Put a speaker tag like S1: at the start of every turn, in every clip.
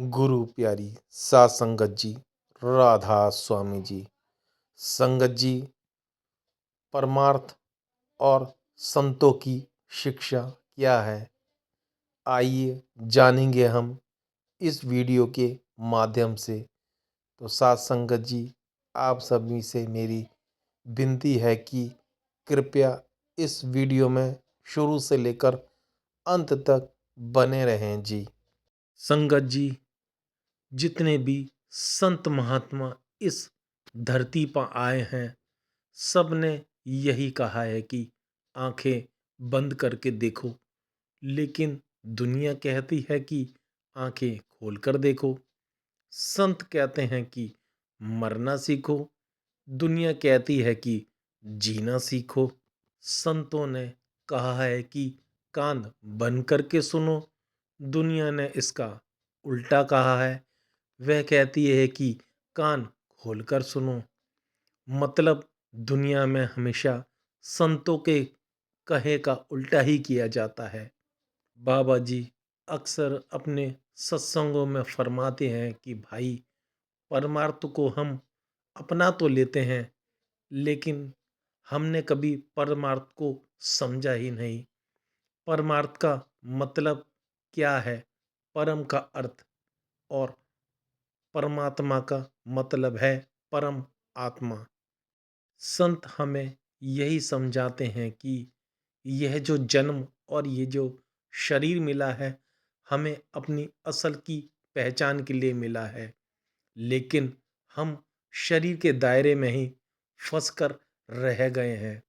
S1: गुरु प्यारी सात संगत जी, राधा स्वामी जी। संगत जी, परमार्थ और संतों की शिक्षा क्या है? आइए जानेंगे हम इस वीडियो के माध्यम से। तो सात संगत जी, आप सभी से मेरी विनती है कि कृपया इस वीडियो में शुरू से लेकर अंत तक बने रहें जी। संगत जी, जितने भी संत महात्मा इस धरती पर आए हैं, सब ने यही कहा है कि आंखें बंद करके देखो, लेकिन दुनिया कहती है कि आंखें खोलकर देखो। संत कहते हैं कि मरना सीखो, दुनिया कहती है कि जीना सीखो। संतों ने कहा है कि कान बंद करके सुनो, दुनिया ने इसका उल्टा कहा है। वह कहती है कि कान खोलकर सुनो। मतलब दुनिया में हमेशा संतों के कहे का उल्टा ही किया जाता है। बाबा जी अक्सर अपने सत्संगों में फरमाते हैं कि भाई, परमार्थ को हम अपना तो लेते हैं, लेकिन हमने कभी परमार्थ को समझा ही नहीं। परमार्थ का मतलब क्या है? परम का अर्थ और परमात्मा का मतलब है परम आत्मा। संत हमें यही समझाते हैं कि यह जो जन्म और ये जो शरीर मिला है, हमें अपनी असल की पहचान के लिए मिला है, लेकिन हम शरीर के दायरे में ही फंस कर रह गए हैं।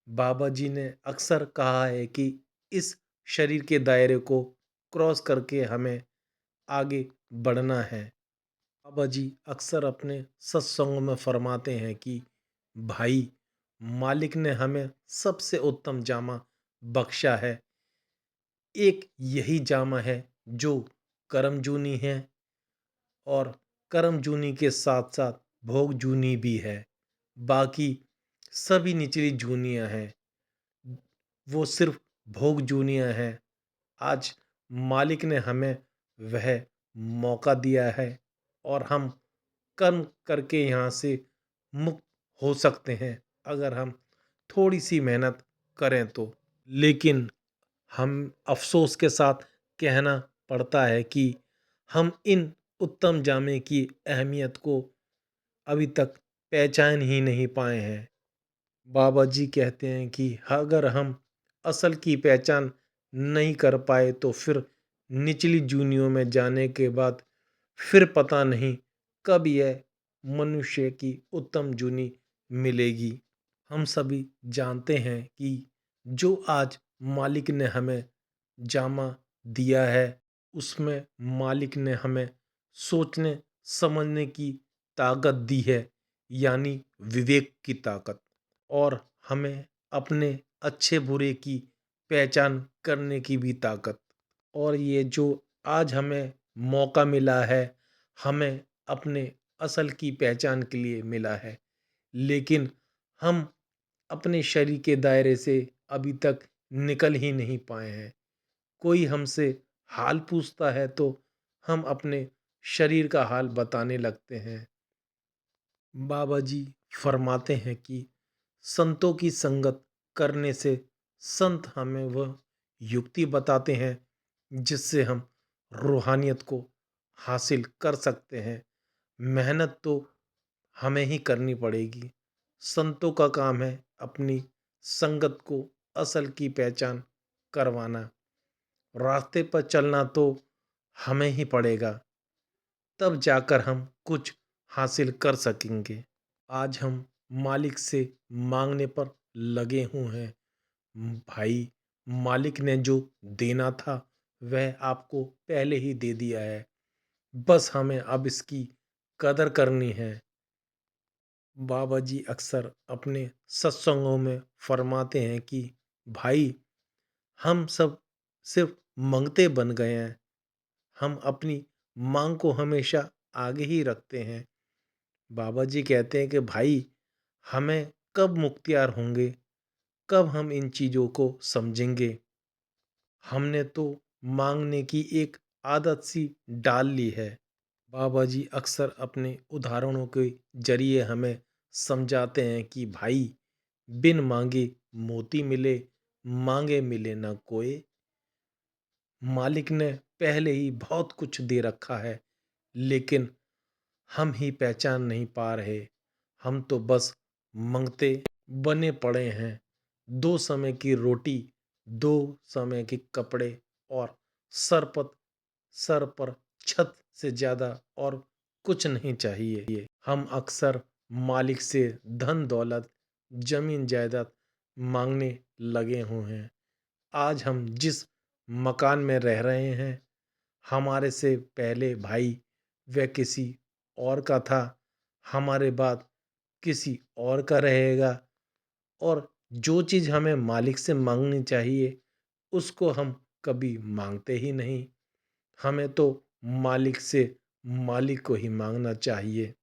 S1: बाबा जी ने अक्सर कहा है कि इस शरीर के दायरे को क्रॉस करके हमें आगे बढ़ना है। बाबा जी अक्सर अपने सत्संगों में फरमाते हैं कि भाई, मालिक ने हमें सबसे उत्तम जामा बख्शा है। एक यही जामा है जो करम जूनी है, और करम जूनी के साथ साथ भोग जूनी भी है। बाकी सभी निचली जूनियां हैं, वो सिर्फ भोग जूनियां हैं। आज मालिक ने हमें वह मौका दिया है और हम कर्म करके यहाँ से मुक्त हो सकते हैं, अगर हम थोड़ी सी मेहनत करें तो। लेकिन हम अफसोस के साथ कहना पड़ता है कि हम इन उत्तम जामे की अहमियत को अभी तक पहचान ही नहीं पाए हैं। बाबा जी कहते हैं कि अगर हम असल की पहचान नहीं कर पाए तो फिर निचली जूनियों में जाने के बाद फिर पता नहीं कब यह मनुष्य की उत्तम जूनी मिलेगी। हम सभी जानते हैं कि जो आज मालिक ने हमें जामा दिया है, उसमें मालिक ने हमें सोचने समझने की ताकत दी है, यानी विवेक की ताकत, और हमें अपने अच्छे बुरे की पहचान करने की भी ताकत। और ये जो आज हमें मौका मिला है, हमें अपने असल की पहचान के लिए मिला है, लेकिन हम अपने शरीर के दायरे से अभी तक निकल ही नहीं पाए हैं। कोई हमसे हाल पूछता है तो हम अपने शरीर का हाल बताने लगते हैं। बाबा जी फरमाते हैं कि संतों की संगत करने से संत हमें वह युक्ति बताते हैं जिससे हम रूहानियत को हासिल कर सकते हैं। मेहनत तो हमें ही करनी पड़ेगी। संतों का काम है अपनी संगत को असल की पहचान करवाना। रास्ते पर चलना तो हमें ही पड़ेगा, तब जाकर हम कुछ हासिल कर सकेंगे। आज हम मालिक से मांगने पर लगे हुए हैं। भाई, मालिक ने जो देना था वह आपको पहले ही दे दिया है, बस हमें अब इसकी कदर करनी है। बाबा जी अक्सर अपने सत्संगों में फरमाते हैं कि भाई, हम सब सिर्फ मंगते बन गए हैं। हम अपनी मांग को हमेशा आगे ही रखते हैं। बाबा जी कहते हैं कि भाई, हमें कब मुख्तियार होंगे, कब हम इन चीज़ों को समझेंगे। हमने तो मांगने की एक आदत सी डाल ली है। बाबा जी अक्सर अपने उदाहरणों के जरिए हमें समझाते हैं कि भाई, बिन मांगे मोती मिले, मांगे मिले ना कोई। मालिक ने पहले ही बहुत कुछ दे रखा है, लेकिन हम ही पहचान नहीं पा रहे। हम तो बस मंगते बने पड़े हैं। दो समय की रोटी, दो समय के कपड़े और सर पर सर पर छत से ज्यादा और कुछ नहीं चाहिए। हम अक्सर मालिक से धन दौलत, जमीन जायदाद मांगने लगे हुए हैं। आज हम जिस मकान में रह रहे हैं, हमारे से पहले भाई वह किसी और का था, हमारे बाद किसी और का रहेगा। और जो चीज़ हमें मालिक से मांगनी चाहिए, उसको हम कभी मांगते ही नहीं। हमें तो मालिक से मालिक को ही मांगना चाहिए।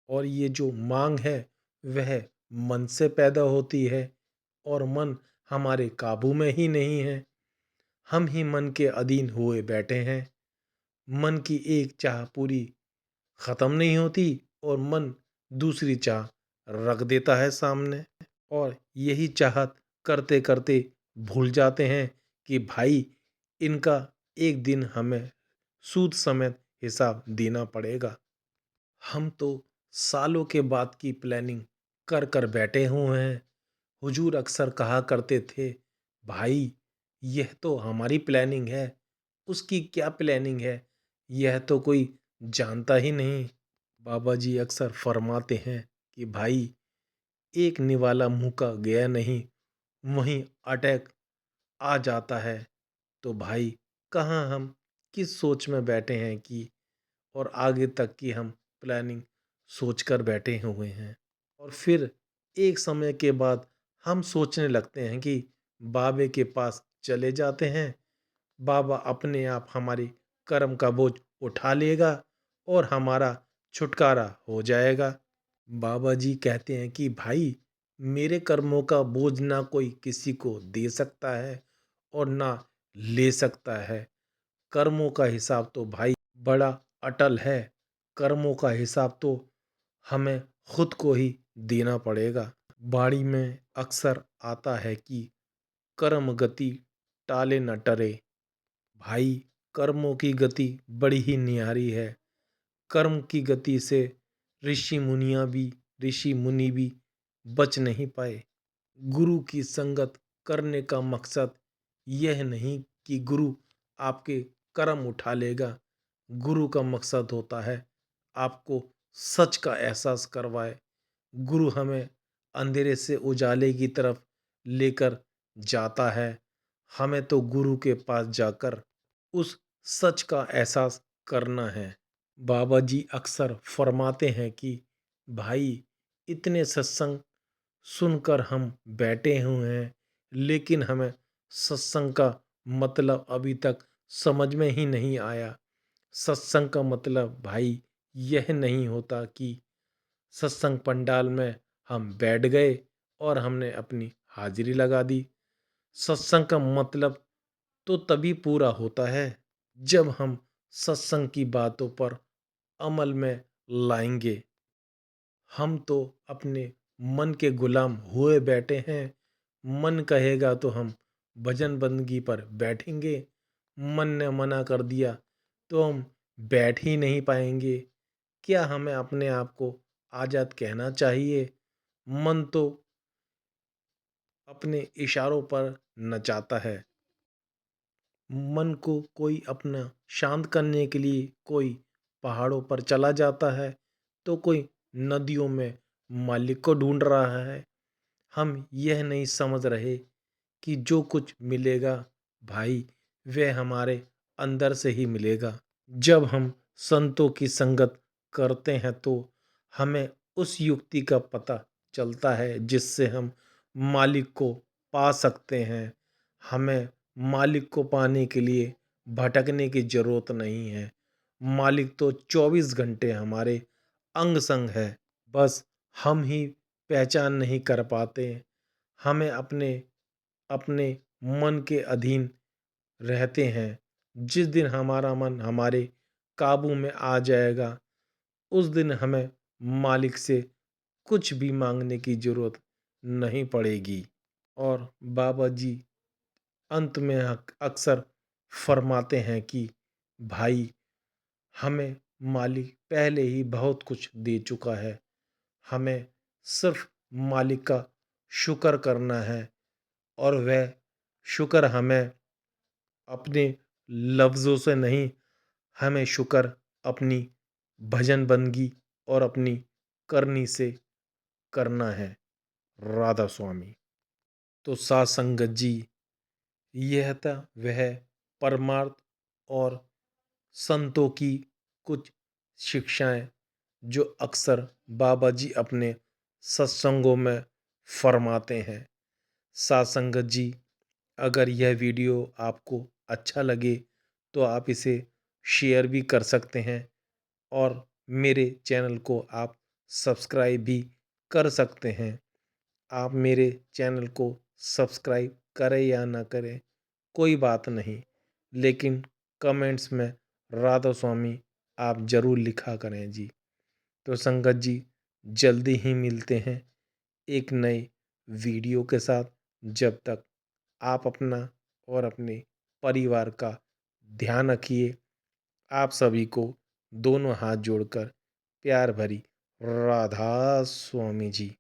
S1: और ये जो मांग है, वह मन से पैदा होती है, और मन हमारे काबू में ही नहीं है। हम ही मन के अधीन हुए बैठे हैं। मन की एक चाह पूरी खत्म नहीं होती, और मन दूसरी चाह रख देता है सामने। और यही चाहत करते करते भूल जाते हैं कि भाई, इनका एक दिन हमें सूद समेत हिसाब देना पड़ेगा। हम तो सालों के बाद की प्लानिंग कर कर बैठे हुए हैं। हुजूर अक्सर कहा करते थे, भाई, यह तो हमारी प्लानिंग है, उसकी क्या प्लानिंग है, यह तो कोई जानता ही नहीं। बाबा जी अक्सर फरमाते हैं कि भाई, एक निवाला मुंह का गया नहीं, वहीं अटैक आ जाता है। तो भाई, कहाँ हम किस सोच में बैठे हैं कि और आगे तक की हम प्लानिंग सोच कर बैठे हुए हैं। और फिर एक समय के बाद हम सोचने लगते हैं कि बाबे के पास चले जाते हैं, बाबा अपने आप हमारी कर्म का बोझ उठा लेगा और हमारा छुटकारा हो जाएगा। बाबा जी कहते हैं कि भाई, मेरे कर्मों का बोझ ना कोई किसी को दे सकता है और ना ले सकता है। कर्मों का हिसाब तो भाई बड़ा अटल है। कर्मों का हिसाब तो हमें खुद को ही देना पड़ेगा। बाड़ी में अक्सर आता है कि कर्म गति टाले न टरे। भाई, कर्मों की गति बड़ी ही निहारी है। कर्म की गति से ऋषि मुनि भी बच नहीं पाए। गुरु की संगत करने का मकसद यह नहीं कि गुरु आपके कर्म उठा लेगा। गुरु का मकसद होता है आपको सच का एहसास करवाए। गुरु हमें अंधेरे से उजाले की तरफ लेकर जाता है। हमें तो गुरु के पास जाकर उस सच का एहसास करना है। बाबा जी अक्सर फरमाते हैं कि भाई, इतने सत्संग सुनकर हम बैठे हुए हैं, लेकिन हमें सत्संग का मतलब अभी तक समझ में ही नहीं आया। सत्संग का मतलब भाई यह नहीं होता कि सत्संग पंडाल में हम बैठ गए और हमने अपनी हाजिरी लगा दी। सत्संग का मतलब तो तभी पूरा होता है जब हम सत्संग की बातों पर अमल में लाएंगे। हम तो अपने मन के गुलाम हुए बैठे हैं। मन कहेगा तो हम भजन बंदगी पर बैठेंगे। मन ने मना कर दिया तो हम बैठ ही नहीं पाएंगे। क्या हमें अपने आप को आजाद कहना चाहिए? मन तो अपने इशारों पर नचाता है। मन को कोई अपना शांत करने के लिए कोई पहाड़ों पर चला जाता है, तो कोई नदियों में मालिक को ढूंढ रहा है। हम यह नहीं समझ रहे कि जो कुछ मिलेगा भाई, वह हमारे अंदर से ही मिलेगा। जब हम संतों की संगत करते हैं तो हमें उस युक्ति का पता चलता है जिससे हम मालिक को पा सकते हैं। हमें मालिक को पाने के लिए भटकने की जरूरत नहीं है। मालिक तो 24 घंटे हमारे अंग संग है। बस हम ही पहचान नहीं कर पाते। हमें अपने अपने मन के अधीन रहते हैं। जिस दिन हमारा मन हमारे काबू में आ जाएगा, उस दिन हमें मालिक से कुछ भी मांगने की ज़रूरत नहीं पड़ेगी। और बाबा जी अंत में अक्सर फरमाते हैं कि भाई, हमें मालिक पहले ही बहुत कुछ दे चुका है, हमें सिर्फ मालिक का शुक्र करना है। और वह शुक्र हमें अपने लफ्ज़ों से नहीं, हमें शुक्र अपनी भजन बंदगी और अपनी करनी से करना है। राधा स्वामी। तो साथ संगत जी, यह था वह परमार्थ और संतों की कुछ शिक्षाएं जो अक्सर बाबा जी अपने सत्संगों में फरमाते हैं। साथ संगत जी, अगर यह वीडियो आपको अच्छा लगे तो आप इसे शेयर भी कर सकते हैं और मेरे चैनल को आप सब्सक्राइब भी कर सकते हैं। आप मेरे चैनल को सब्सक्राइब करें या ना करें, कोई बात नहीं, लेकिन कमेंट्स में राधा स्वामी आप ज़रूर लिखा करें जी। तो संगत जी, जल्दी ही मिलते हैं एक नए वीडियो के साथ। जब तक आप अपना और अपने परिवार का ध्यान रखिए। आप सभी को दोनों हाथ जोड़कर प्यार भरी राधा स्वामी जी।